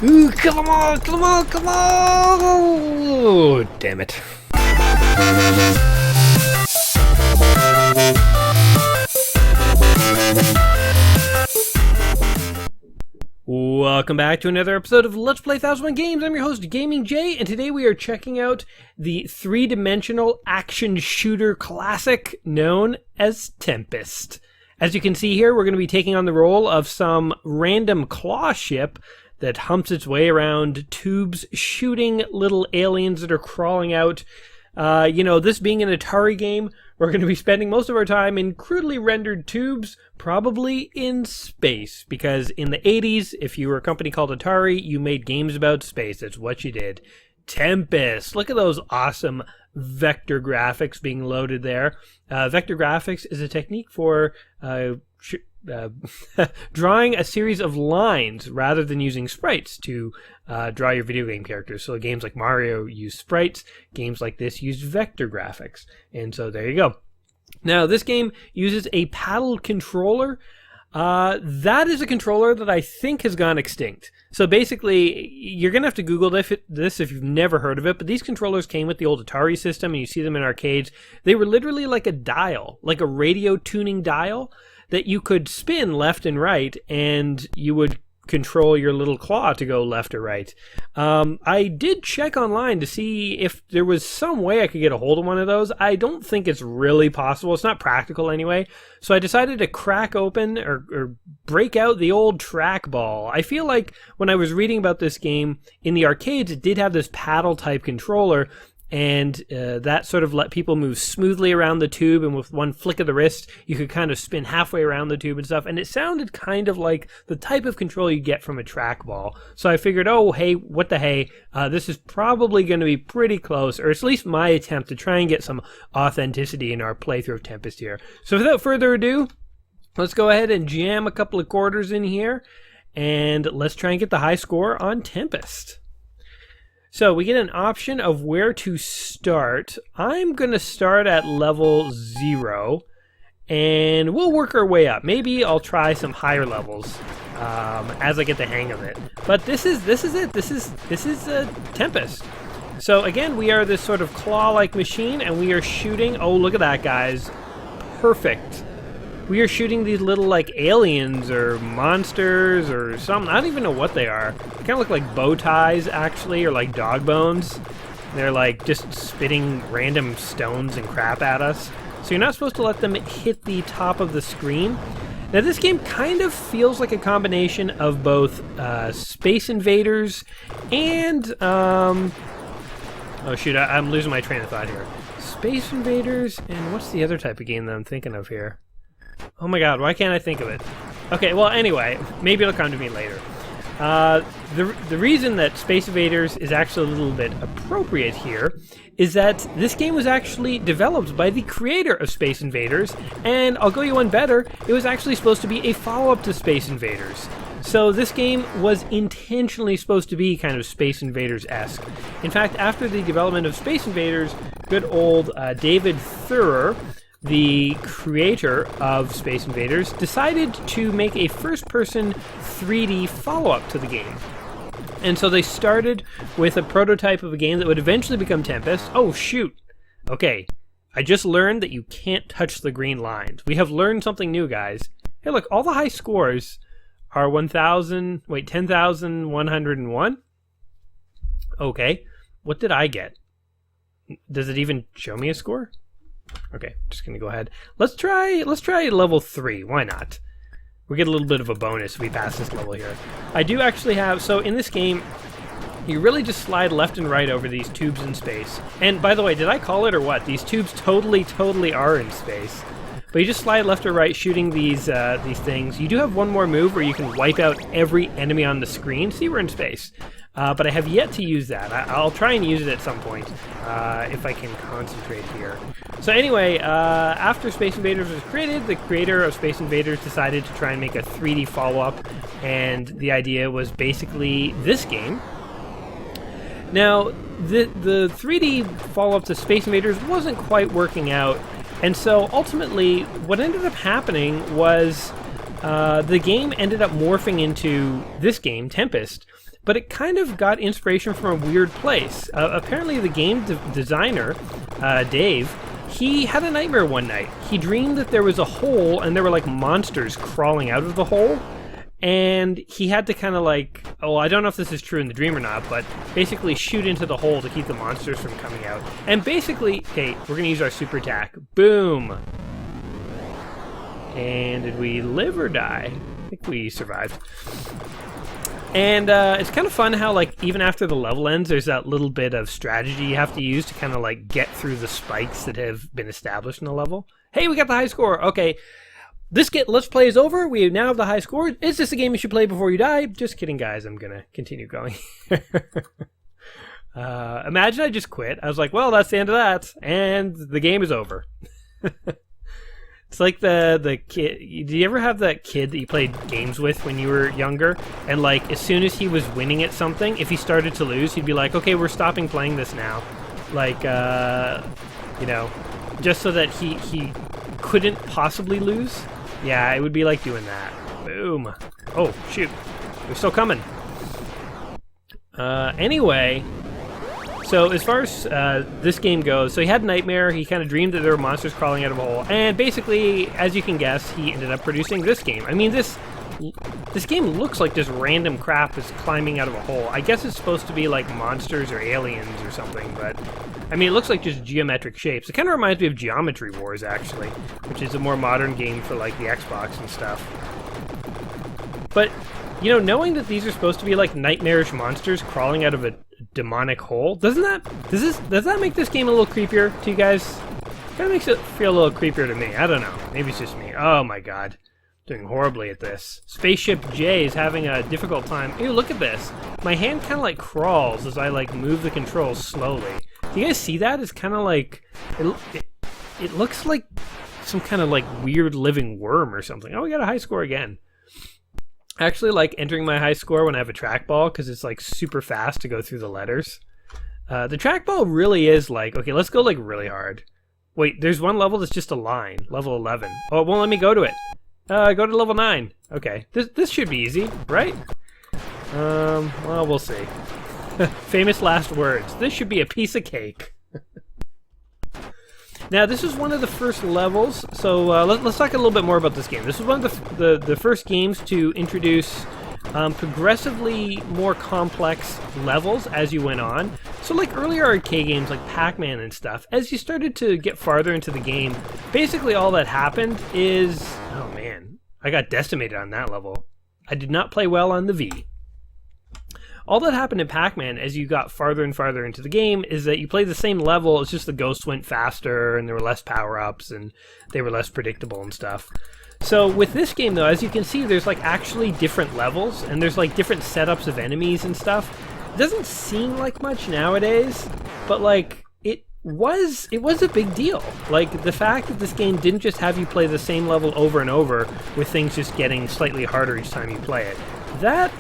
Ooh, kill them all! Kill them all! Kill them all! Oh, damn it. Welcome back to another episode of Let's Play 1001 Games. I'm your host, Gaming Jay, and today we are checking out the three-dimensional action shooter classic known as Tempest. As you can see here, we're going to be taking on the role of some random claw ship that humps its way around tubes, shooting little aliens that are crawling out. This being an Atari game, we're going to be spending most of our time in crudely rendered tubes, probably in space, because in the 80s, if you were a company called Atari, you made games about space. That's what you did. Tempest. Look at those awesome vector graphics being loaded there. Vector graphics is a technique for drawing a series of lines rather than using sprites to draw your video game characters. So games like Mario use sprites, games like this use vector graphics. And so there you go. Now this game uses a paddle controller. That is a controller that I think has gone extinct. So basically, you're going to have to Google this if you've never heard of it, but these controllers came with the old Atari system, and you see them in arcades. They were literally like a dial, like a radio tuning dial, that you could spin left and right, and you would control your little claw to go left or right. I did check online to see if there was some way I could get a hold of one of those. I don't think it's really possible. It's not practical anyway. So I decided to crack open or break out the old trackball. I feel like when I was reading about this game, in the arcades it did have this paddle type controller, and that sort of let people move smoothly around the tube, and with one flick of the wrist, you could kind of spin halfway around the tube and stuff, and it sounded kind of like the type of control you get from a trackball. So I figured, oh, hey, what the hey, this is probably going to be pretty close, or at least my attempt to try and get some authenticity in our playthrough of Tempest here. So without further ado, let's go ahead and jam a couple of quarters in here, and let's try and get the high score on Tempest. So we get an option of where to start. I'm going to start at level 0, and we'll work our way up. Maybe I'll try some higher levels as I get the hang of it. But this is it. This is Tempest. So again, we are this sort of claw-like machine, and we are shooting. Oh, look at that, guys! Perfect. We are shooting these little, like, aliens or monsters or something. I don't even know what they are. They kind of look like bow ties, actually, or like dog bones. They're, like, just spitting random stones and crap at us. So you're not supposed to let them hit the top of the screen. Now, this game kind of feels like a combination of both Space Invaders and... oh, shoot, I'm losing my train of thought here. Space Invaders, and what's the other type of game that I'm thinking of here? Oh my god, why can't I think of it? Okay, well, anyway, maybe it'll come to me later. The reason that Space Invaders is actually a little bit appropriate here is that this game was actually developed by the creator of Space Invaders, and I'll go you one better, it was actually supposed to be a follow-up to Space Invaders. So this game was intentionally supposed to be kind of Space Invaders-esque. In fact, after the development of Space Invaders, good old David Thurer, the creator of Space Invaders, decided to make a first-person 3D follow-up to the game. And so they started with a prototype of a game that would eventually become Tempest. Oh, shoot. Okay, I just learned that you can't touch the green lines. We have learned something new, guys. Hey, look, all the high scores are 10,101. Okay, what did I get? Does it even show me a score? Okay, just gonna go ahead. Let's try level 3. Why not? We get a little bit of a bonus if we pass this level here. I do actually have, so in this game, you really just slide left and right over these tubes in space. And by the way, did I call it or what? These tubes totally are in space. But you just slide left or right shooting these things. You do have one more move where you can wipe out every enemy on the screen. See, we're in space. But I have yet to use that. I'll try and use it at some point if I can concentrate here. So anyway, after Space Invaders was created, the creator of Space Invaders decided to try and make a 3D follow-up, and the idea was basically this game. Now, the 3D follow-up to Space Invaders wasn't quite working out, and so ultimately what ended up happening was the game ended up morphing into this game, Tempest, but it kind of got inspiration from a weird place. Apparently the game designer, Dave, he had a nightmare one night. He dreamed that there was a hole and there were like monsters crawling out of the hole. And he had to kind of like, oh, I don't know if this is true in the dream or not, but basically shoot into the hole to keep the monsters from coming out. And basically, okay, we're going to use our super attack. Boom! And did we live or die? I think we survived. And it's kind of fun how, like, even after the level ends, there's that little bit of strategy you have to use to kind of, like, get through the spikes that have been established in the level. Hey, we got the high score! Okay. Let's play is over. We now have the high score. Is this a game you should play before you die? Just kidding, guys. I'm going to continue going. Imagine I just quit. I was like, well, that's the end of that. And the game is over. It's like the kid. Do you ever have that kid that you played games with when you were younger? And like, as soon as he was winning at something, if he started to lose, he'd be like, okay, we're stopping playing this now. Like, you know, just so that he couldn't possibly lose. Yeah, it would be like doing that. Boom. Oh, shoot. They're still coming. Anyway, so as far as this game goes, so he had a nightmare. He kind of dreamed that there were monsters crawling out of a hole. And basically, as you can guess, he ended up producing this game. I mean, this game looks like just random crap is climbing out of a hole. I guess it's supposed to be like monsters or aliens or something, but I mean, it looks like just geometric shapes. It kind of reminds me of Geometry Wars, actually, which is a more modern game for like the Xbox and stuff. But, you know, knowing that these are supposed to be like nightmarish monsters crawling out of a demonic hole, does that make this game a little creepier to you guys? Kind of makes it feel a little creepier to me. I don't know. Maybe it's just me. Oh my god. Doing horribly at this. Spaceship J is having a difficult time. Ew, look at this. My hand kind of like crawls as I like move the controls slowly. Do you guys see that? It's kind of like it looks like some kind of like weird living worm or something. Oh, we got a high score again. I actually like entering my high score when I have a trackball because it's like super fast to go through the letters. The trackball really is like, okay, let's go like really hard. Wait, there's one level that's just a line. Level 11. Oh, it won't let me go to it. Go to level 9. Okay, this should be easy, right? Well, we'll see. Famous last words. This should be a piece of cake. Now, this is one of the first levels, so let's talk a little bit more about this game. This is one of the first games to introduce progressively more complex levels as you went on. So like earlier arcade games like Pac-Man and stuff, as you started to get farther into the game, basically all that happened is... Oh man, I got decimated on that level. I did not play well on the V. All that happened in Pac-Man as you got farther and farther into the game is that you played the same level, it's just the ghosts went faster and there were less power-ups and they were less predictable and stuff. So with this game though, as you can see, there's like actually different levels and there's like different setups of enemies and stuff. It doesn't seem like much nowadays, but like it was a big deal. Like the fact that this game didn't just have you play the same level over and over with things just getting slightly harder each time you play it. That,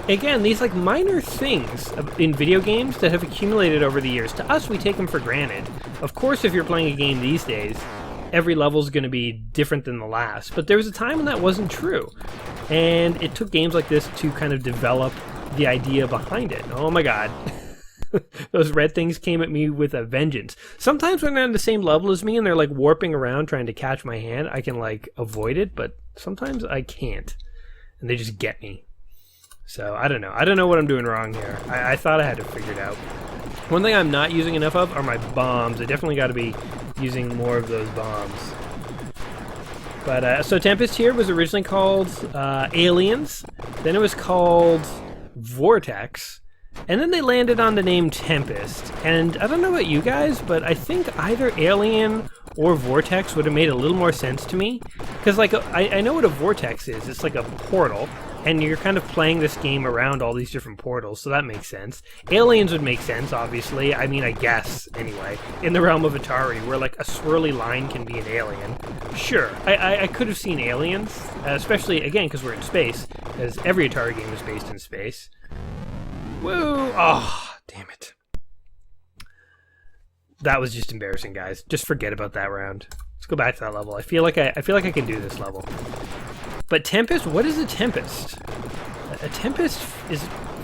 again, these like minor things in video games that have accumulated over the years, to us we take them for granted. Of course, if you're playing a game these days, every level is going to be different than the last, but there was a time when that wasn't true, and it took games like this to kind of develop the idea behind it. Oh my god. Those red things came at me with a vengeance. Sometimes when they're on the same level as me and they're like warping around trying to catch my hand, I can like avoid it, but sometimes I can't, and they just get me. So I don't know. I don't know what I'm doing wrong here. I thought I had it figured out. One thing I'm not using enough of are my bombs. I definitely got to be using more of those bombs. But so Tempest here was originally called Aliens. Then it was called Vortex. And then they landed on the name Tempest. And I don't know about you guys, but I think either Alien or Vortex would have made a little more sense to me. Because like I know what a vortex is. It's like a portal. And you're kind of playing this game around all these different portals, so that makes sense. Aliens would make sense, obviously. I mean, I guess, anyway. In the realm of Atari, where like a swirly line can be an alien. Sure, I could have seen Aliens, especially, again, because we're in space, as every Atari game is based in space. Woo! Oh, damn it. That was just embarrassing, guys. Just forget about that round. Let's go back to that level. I feel like I can do this level. But Tempest? What is a Tempest? A Tempest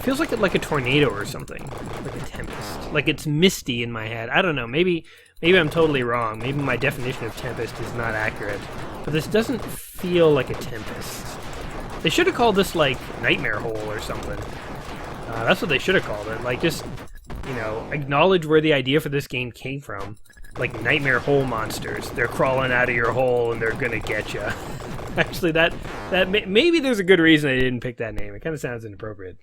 feels like a tornado or something, like a tempest. Like it's misty in my head. I don't know. Maybe I'm totally wrong. Maybe my definition of tempest is not accurate. But this doesn't feel like a tempest. They should have called this like Nightmare Hole or something. That's what they should have called it. Like just, you know, acknowledge where the idea for this game came from. Like Nightmare Hole monsters. They're crawling out of your hole and they're gonna get you. Actually, maybe there's a good reason they didn't pick that name. It kind of sounds inappropriate.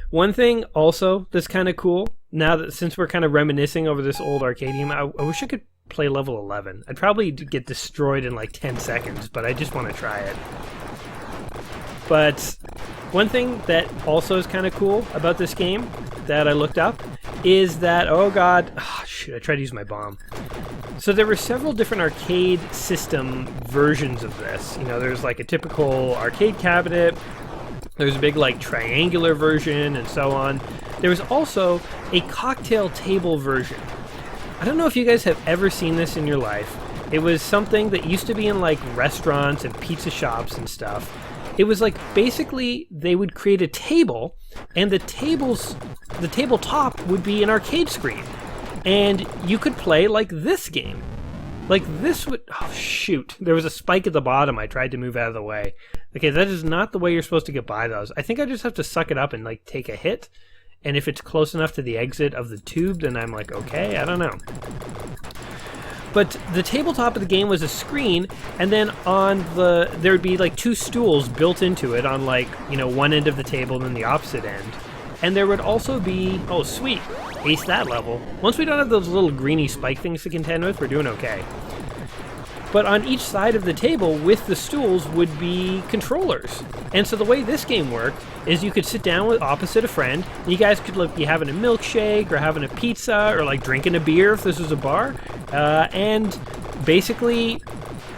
One thing also that's kind of cool, now that since we're kind of reminiscing over this old arcade game, I wish I could play level 11. I'd probably get destroyed in like 10 seconds, but I just want to try it. But one thing that also is kind of cool about this game that I looked up is that, oh god, shoot, I tried to use my bomb. So there were several different arcade system versions of this. You know, there's like a typical arcade cabinet, there's a big like triangular version and so on. There was also a cocktail table version. I don't know if you guys have ever seen this in your life. It was something that used to be in like restaurants and pizza shops and stuff. It was like basically they would create a table and the tabletop would be an arcade screen. And you could play like this game. Like this would, oh shoot, there was a spike at the bottom. I tried to move out of the way. Okay, that is not the way you're supposed to get by those. I think I just have to suck it up and like take a hit. And if it's close enough to the exit of the tube, then I'm like, okay, I don't know. But the tabletop of the game was a screen, and then there would be like two stools built into it on like, you know, one end of the table and then the opposite end. And there would also be, oh sweet, ace that level. Once we don't have those little greeny spike things to contend with, we're doing okay. But on each side of the table with the stools would be controllers. And so the way this game worked is you could sit down with opposite a friend, and you guys could be having a milkshake or having a pizza or like drinking a beer if this was a bar. And basically,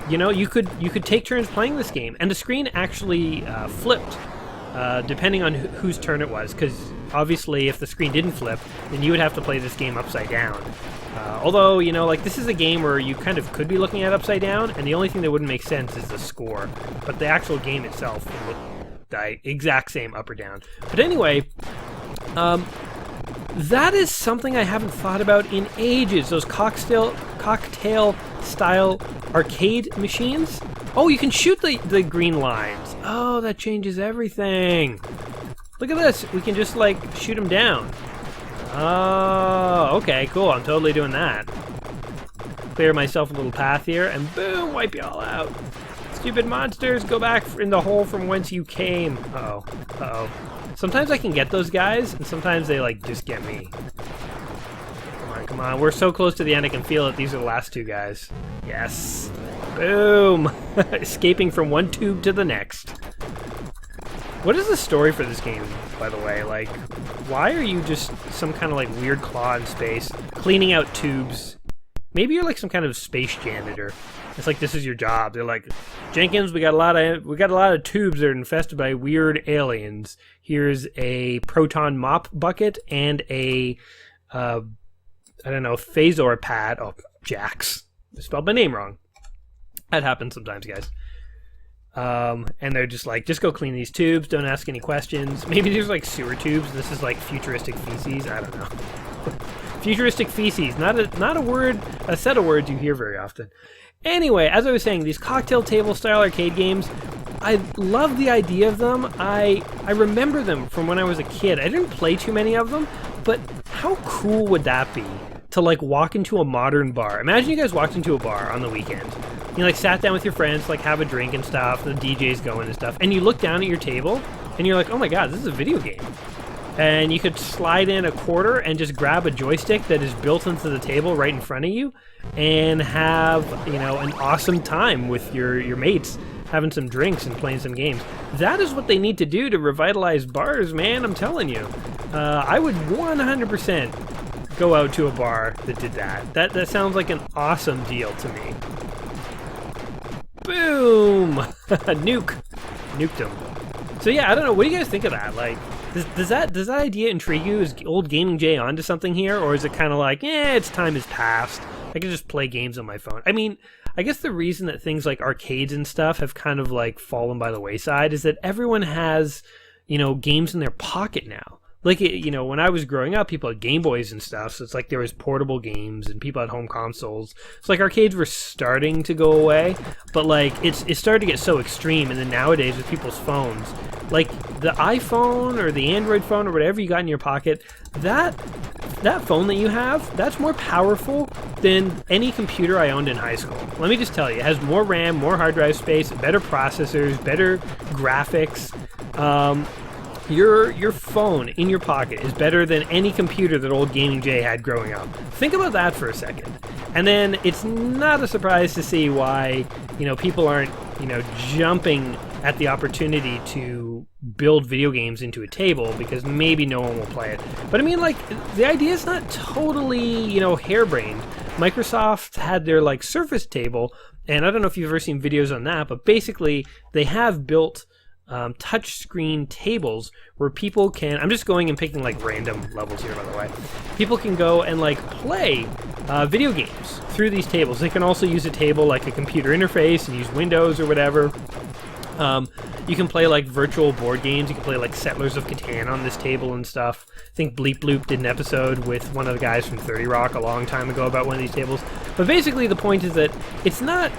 you know, you could take turns playing this game. And the screen actually flipped depending on whose turn it was, because obviously if the screen didn't flip, then you would have to play this game upside down. Although, you know, like this is a game where you kind of could be looking at upside down, and the only thing that wouldn't make sense is the score. But the actual game itself would look the exact same up or down. But anyway, that is something I haven't thought about in ages. Those cocktail-style arcade machines. Oh, you can shoot the green lines. Oh, that changes everything. Look at this. We can just, like, shoot them down. Oh, okay, cool. I'm totally doing that. Clear myself a little path here, and boom, wipe you all out. Stupid monsters, go back in the hole from whence you came. Uh-oh. Uh-oh. Sometimes I can get those guys, and sometimes they, like, just get me. Come on, come on. We're so close to the end, I can feel it. These are the last two guys. Yes. Boom. Escaping from one tube to the next. What is the story for this game, by the way? Like, why are you just some kind of, like, weird claw in space, cleaning out tubes? Maybe you're, like, some kind of space janitor. It's like this is your job. They're like, Jenkins, we got a lot of tubes that are infested by weird aliens. Here's a proton mop bucket and a I don't know, phasor pad. Oh, Jax. I spelled my name wrong. That happens sometimes, guys. And they're just like, just go clean these tubes. Don't ask any questions. Maybe there's like sewer tubes. This is like futuristic feces. I don't know. Futuristic feces. Not a set of words you hear very often. Anyway, as I was saying, these cocktail table style arcade games, I love the idea of them. I remember them from when I was a kid. I didn't play too many of them, but how cool would that be to like walk into a modern bar? Imagine you guys walked into a bar on the weekend. You like sat down with your friends, like have a drink and stuff, the DJ's going and stuff, and you look down at your table and you're like, oh my god, this is a video game. And you could slide in a quarter and just grab a joystick that is built into the table right in front of you and have, you know, an awesome time with your mates, having some drinks and playing some games. That is what they need to do to revitalize bars, man, I'm telling you. I would 100% go out to a bar that did that. That sounds like an awesome deal to me. Boom! Nuked him. So yeah, I don't know, what do you guys think of that? Like, does that idea intrigue you? Is old Gaming Jay onto something here? Or is it kind of like, its time has passed. I can just play games on my phone. I mean, I guess the reason that things like arcades and stuff have kind of like fallen by the wayside is that everyone has games in their pocket now. Like, when I was growing up, people had Game Boys and stuff, so it's like there was portable games and people had home consoles. So like arcades were starting to go away, but like it started to get so extreme. And then nowadays with people's phones, like the iPhone or the Android phone or whatever you got in your pocket, that phone that you have, that's more powerful than any computer I owned in high school. Let me just tell you, it has more RAM, more hard drive space, better processors, better graphics. Your phone in your pocket is better than any computer that old Gaming Jay had growing up. Think about that for a second. And then it's not a surprise to see why, people aren't, jumping at the opportunity to build video games into a table because maybe no one will play it. But I mean, like, the idea is not totally, harebrained. Microsoft had their, like, Surface table, and I don't know if you've ever seen videos on that, but basically they have built touchscreen tables where people can, I'm just going and picking like random levels here by the way, people can go and like play video games through these tables. They can also use a table like a computer interface and use Windows or whatever. You can play like virtual board games. You can play like Settlers of Catan on this table and stuff. I think Bleep Bloop did an episode with one of the guys from 30 Rock a long time ago about one of these tables. But basically the point is that it's not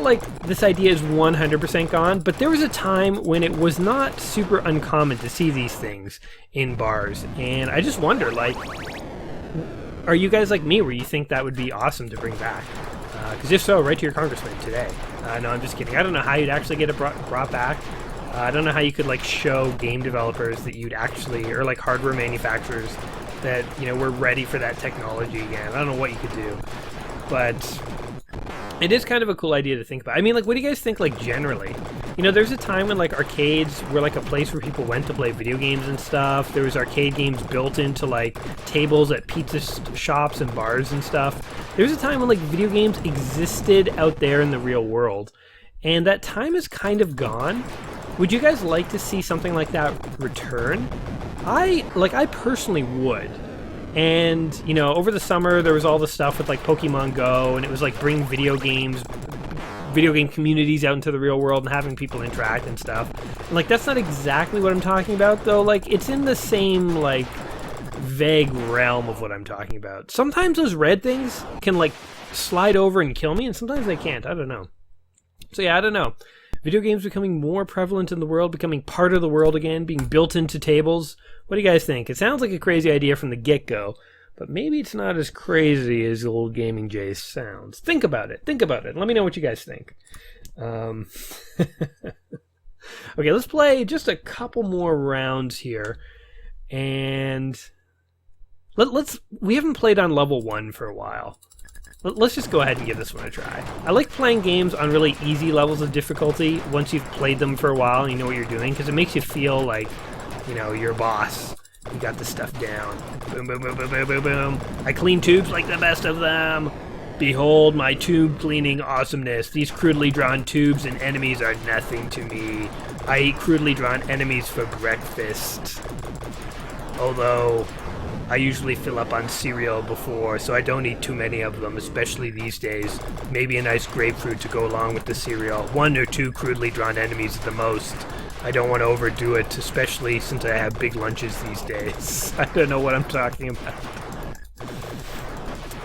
like this idea is 100% gone, but there was a time when it was not super uncommon to see these things in bars. And I just wonder, like, are you guys like me where you think that would be awesome to bring back? Because if so, write to your congressman today. No, I'm just kidding. I don't know how you'd actually get it brought back. I don't know how you could, like, show game developers that you'd actually, or, like, hardware manufacturers that, were ready for that technology again. I don't know what you could do. But it is kind of a cool idea to think about. I mean, like, what do you guys think, like, generally? There's a time when, like, arcades were, like, a place where people went to play video games and stuff. There was arcade games built into, like, tables at pizza shops and bars and stuff. There was a time when, like, video games existed out there in the real world. And that time is kind of gone. Would you guys like to see something like that return? I personally would. And, over the summer, there was all the stuff with, like, Pokemon Go, and it was, like, bringing video game communities out into the real world and having people interact and stuff. And, like, that's not exactly what I'm talking about, though. Like, it's in the same, like, vague realm of what I'm talking about. Sometimes those red things can, like, slide over and kill me, and sometimes they can't. I don't know. So, yeah, I don't know. Video games becoming more prevalent in the world, becoming part of the world again, being built into tables. What do you guys think? It sounds like a crazy idea from the get-go, but maybe it's not as crazy as old Gaming Jay sounds. Think about it. Think about it. Let me know what you guys think. Okay, let's play just a couple more rounds here. And we haven't played on level 1 for a while. Let's just go ahead and give this one a try. I like playing games on really easy levels of difficulty once you've played them for a while and you know what you're doing, because it makes you feel like, you're a boss. You got this stuff down. Boom, boom, boom, boom, boom, boom, boom. I clean tubes like the best of them. Behold my tube cleaning awesomeness. These crudely drawn tubes and enemies are nothing to me. I eat crudely drawn enemies for breakfast. Although I usually fill up on cereal before, so I don't eat too many of them, especially these days. Maybe a nice grapefruit to go along with the cereal. 1 or 2 crudely drawn enemies at the most. I don't want to overdo it, especially since I have big lunches these days. I don't know what I'm talking about.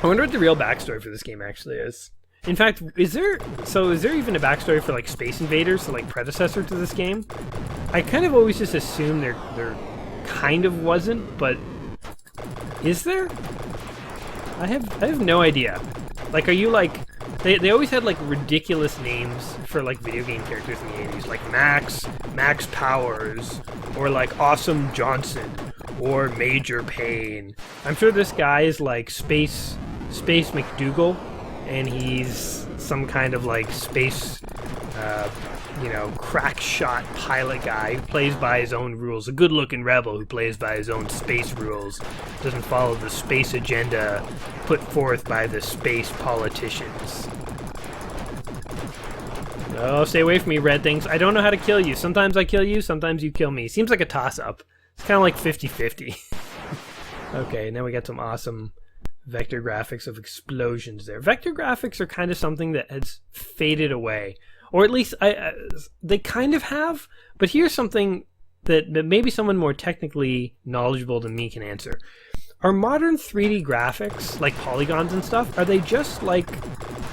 I wonder what the real backstory for this game actually is. In fact, is there even a backstory for, like, Space Invaders, the, like, predecessor to this game? I kind of always just assumed there kind of wasn't, but is there? I have no idea. Like, are you, like, they always had, like, ridiculous names for, like, video game characters in the 80s, like Max Powers, or, like, Awesome Johnson, or Major Payne. I'm sure this guy is, like, Space McDougal, and he's some kind of, like, space, crack shot pilot guy who plays by his own rules. A good-looking rebel who plays by his own space rules. Doesn't follow the space agenda put forth by the space politicians. Oh, stay away from me, red things. I don't know how to kill you. Sometimes I kill you, sometimes you kill me. Seems like a toss-up. It's kind of like 50-50. Okay, now we got some awesome vector graphics of explosions there. Vector graphics are kind of something that has faded away. Or at least they kind of have, but here's something that maybe someone more technically knowledgeable than me can answer. Are modern 3D graphics, like polygons and stuff, are they just like,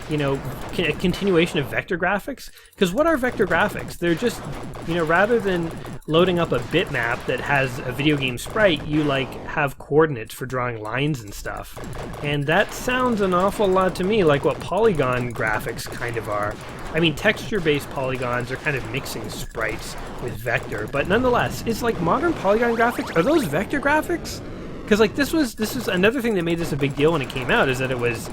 you know, a continuation of vector graphics? Because what are vector graphics? They're just, you know, rather than loading up a bitmap that has a video game sprite, you like have coordinates for drawing lines and stuff. And that sounds an awful lot to me like what polygon graphics kind of are. I mean, texture-based polygons are kind of mixing sprites with vector, but nonetheless, it's like modern polygon graphics, are those vector graphics? Because like this was another thing that made this a big deal when it came out, is that it was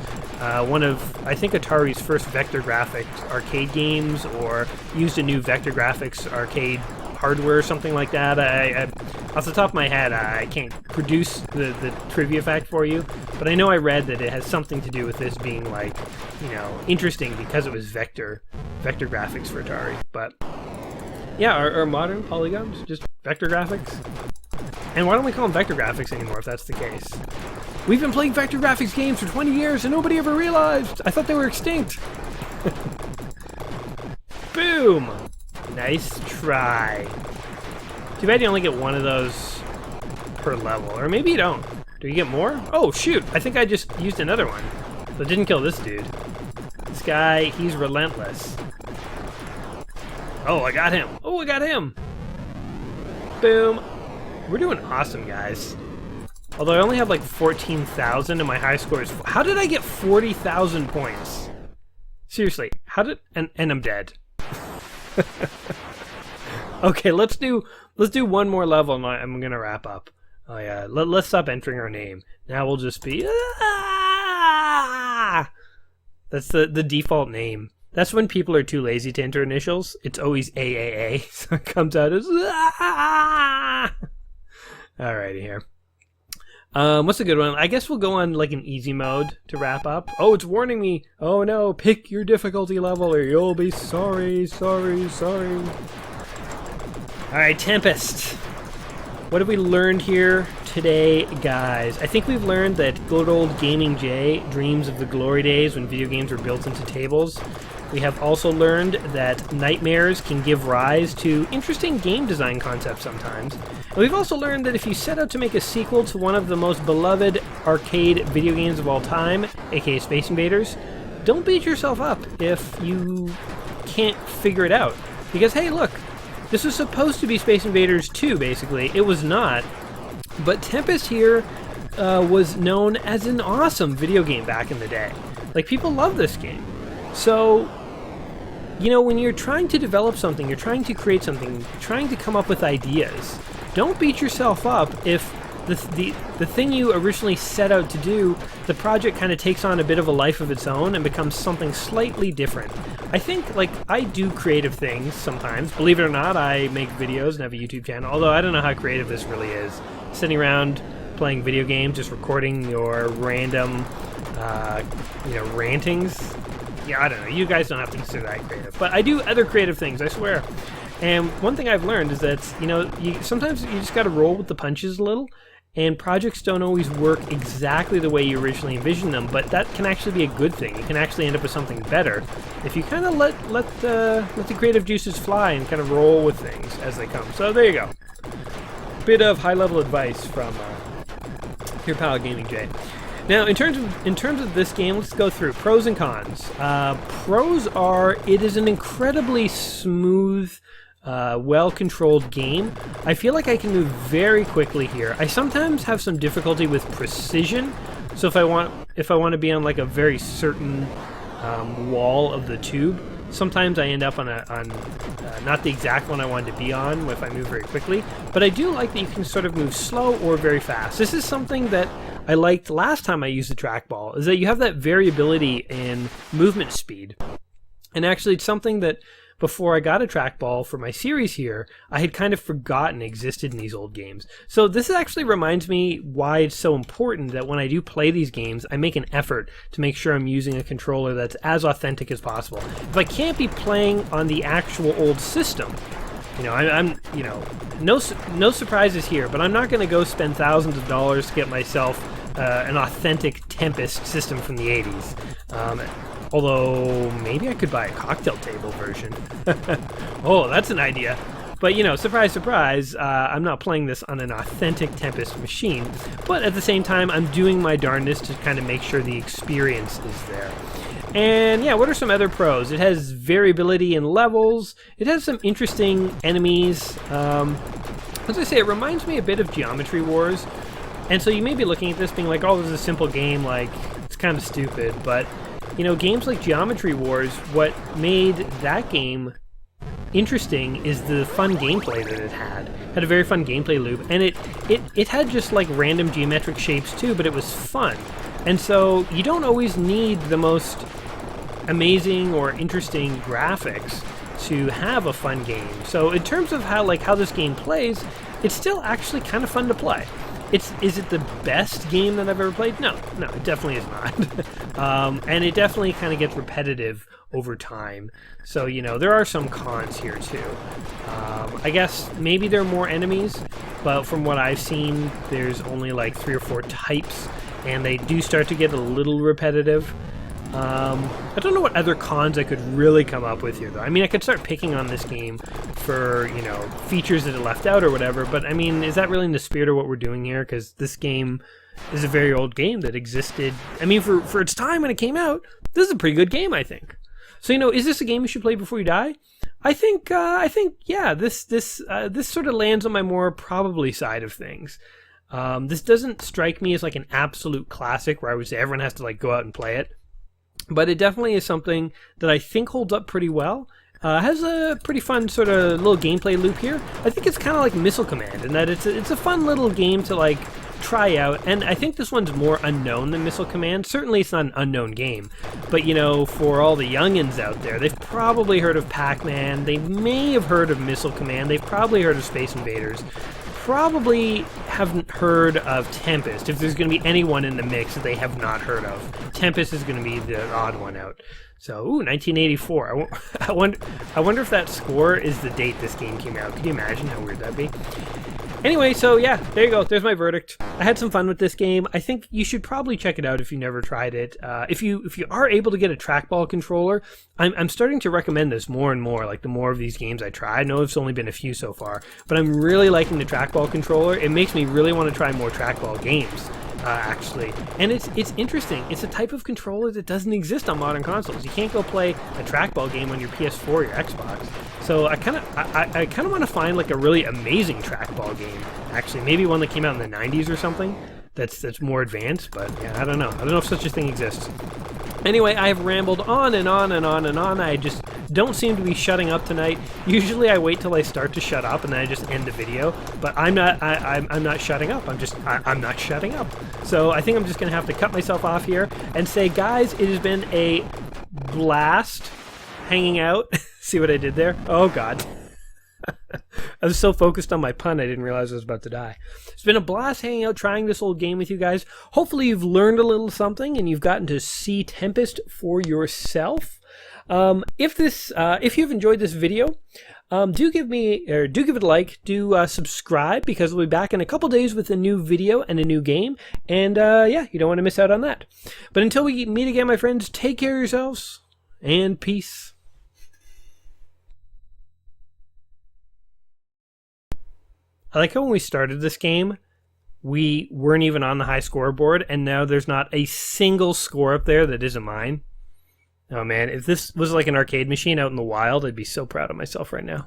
one of, I think, Atari's first vector graphics arcade games, or used a new vector graphics arcade hardware or something like that. I off the top of my head, I can't produce the trivia fact for you, but I know I read that it has something to do with this being like, you know, interesting because it was vector graphics for Atari. But yeah, are modern polygons just vector graphics? And why don't we call them vector graphics anymore if that's the case? We've been playing vector graphics games for 20 years and nobody ever realized! I thought they were extinct! Boom! Nice try. Too bad you only get one of those per level. Or maybe you don't. Do you get more? Oh shoot! I think I just used another one. So it didn't kill this dude. This guy, he's relentless. Oh, I got him! Oh, I got him! Boom! We're doing awesome, guys. Although I only have like 14,000 and my high score is... How did I get 40,000 points? Seriously, how did... And I'm dead. Okay, let's do one more level and I'm gonna wrap up. Oh yeah, let's stop entering our name. Now we'll just be... That's the default name. That's when people are too lazy to enter initials. It's always AAA, so it comes out as... Alrighty here. What's a good one? I guess we'll go on like an easy mode to wrap up. Oh, it's warning me. Oh no, pick your difficulty level or you'll be sorry. Alright, Tempest. What have we learned here today, guys? I think we've learned that good old Gaming Jay dreams of the glory days when video games were built into tables. We have also learned that nightmares can give rise to interesting game design concepts sometimes. And we've also learned that if you set out to make a sequel to one of the most beloved arcade video games of all time, aka Space Invaders, don't beat yourself up if you can't figure it out. Because hey, look, this was supposed to be Space Invaders 2, basically. It was not. But Tempest here was known as an awesome video game back in the day. Like, people love this game. So, you know, when you're trying to develop something, you're trying to create something, trying to come up with ideas, don't beat yourself up if the thing you originally set out to do, the project kind of takes on a bit of a life of its own and becomes something slightly different. I think, like, I do creative things sometimes. Believe it or not, I make videos and have a YouTube channel, although I don't know how creative this really is. Sitting around playing video games, just recording your random, you know, rantings. Yeah, I don't know. You guys don't have to consider that creative. But I do other creative things, I swear. And one thing I've learned is that, you know, sometimes you just got to roll with the punches a little. And projects don't always work exactly the way you originally envisioned them, but that can actually be a good thing. You can actually end up with something better if you kind of let the creative juices fly and kind of roll with things as they come. So there you go. Bit of high-level advice from your pal Gaming Jay. Now, in terms of this game, let's go through pros and cons. Pros are it is an incredibly smooth, well-controlled game. I feel like I can move very quickly here. I sometimes have some difficulty with precision, so if I want to be on like a very certain wall of the tube, sometimes I end up on not the exact one I wanted to be on if I move very quickly. But I do like that you can sort of move slow or very fast. This is something that I liked last time I used the trackball, is that you have that variability in movement speed. And actually, it's something that before I got a trackball for my series here, I had kind of forgotten existed in these old games. So this actually reminds me why it's so important that when I do play these games, I make an effort to make sure I'm using a controller that's as authentic as possible. If I can't be playing on the actual old system, you know, I'm you know, no surprises here, but I'm not going to go spend thousands of dollars to get myself an authentic Tempest system from the 80s. Although, maybe I could buy a cocktail table version. Oh, that's an idea. But, you know, surprise, surprise, I'm not playing this on an authentic Tempest machine. But at the same time, I'm doing my darndest to kind of make sure the experience is there. And yeah, what are some other pros? It has variability in levels. It has some interesting enemies. As I say, it reminds me a bit of Geometry Wars. And so you may be looking at this being like, oh, this is a simple game, like, it's kind of stupid. But, you know, games like Geometry Wars, what made that game interesting is the fun gameplay that it had. It had a very fun gameplay loop. And it had just, like, random geometric shapes, too, but it was fun. And so you don't always need the most amazing or interesting graphics to have a fun game. So in terms of how this game plays, it's still actually kind of fun to play. Is it the best game that I've ever played? No, it definitely is not. And it definitely kind of gets repetitive over time. So, you know, there are some cons here too. I guess maybe there are more enemies, but from what I've seen, there's only like 3 or 4 types, and they do start to get a little repetitive. I don't know what other cons I could really come up with here, though. I mean, I could start picking on this game for, you know, features that it left out or whatever, but I mean, is that really in the spirit of what we're doing here? Because this game is a very old game that existed. I mean, for its time when it came out, this is a pretty good game, I think. So, you know, is this a game you should play before you die? I think, yeah, this sort of lands on my more probably side of things. This doesn't strike me as like an absolute classic where I would say everyone has to like go out and play it. But it definitely is something that I think holds up pretty well. Has a pretty fun sort of little gameplay loop here. I think it's kind of like Missile Command in that it's a fun little game to like try out. And I think this one's more unknown than Missile Command. Certainly it's not an unknown game. But, you know, for all the youngins out there, they've probably heard of Pac-Man. They may have heard of Missile Command. They've probably heard of Space Invaders. Probably haven't heard of Tempest. If there's going to be anyone in the mix that they have not heard of, Tempest is going to be the odd one out. So, 1984. I wonder if that score is the date this game came out. Could you imagine how weird that'd be? Anyway, so yeah, there you go. There's my verdict. I had some fun with this game. I think you should probably check it out if you've never tried it. If you are able to get a trackball controller, I'm starting to recommend this more and more. Like the more of these games I try. I know it's only been a few so far, but I'm really liking the trackball controller. It makes me really want to try more trackball games. Actually, and it's interesting. It's a type of controller that doesn't exist on modern consoles. You can't go play a trackball game on your PS4 or your Xbox. So I kind of want to find like a really amazing trackball game. Actually, maybe one that came out in the 90s or something. That's more advanced. But yeah, I don't know. I don't know if such a thing exists. Anyway, I have rambled on and on and on and on. I just don't seem to be shutting up tonight. Usually I wait till I start to shut up and then I just end the video. But I'm not shutting up. I'm not shutting up. So I think I'm just going to have to cut myself off here and say, guys, it has been a blast hanging out. See what I did there? Oh, God. I was so focused on my pun, I didn't realize I was about to die. It's been a blast hanging out, trying this old game with you guys. Hopefully you've learned a little something and you've gotten to see Tempest for yourself. If you've enjoyed this video, do give it a like, subscribe, because we'll be back in a couple days with a new video and a new game. And yeah, you don't want to miss out on that. But until we meet again, my friends, take care of yourselves and peace. I like how when we started this game, we weren't even on the high scoreboard, and now there's not a single score up there that isn't mine. Oh man, if this was like an arcade machine out in the wild, I'd be so proud of myself right now.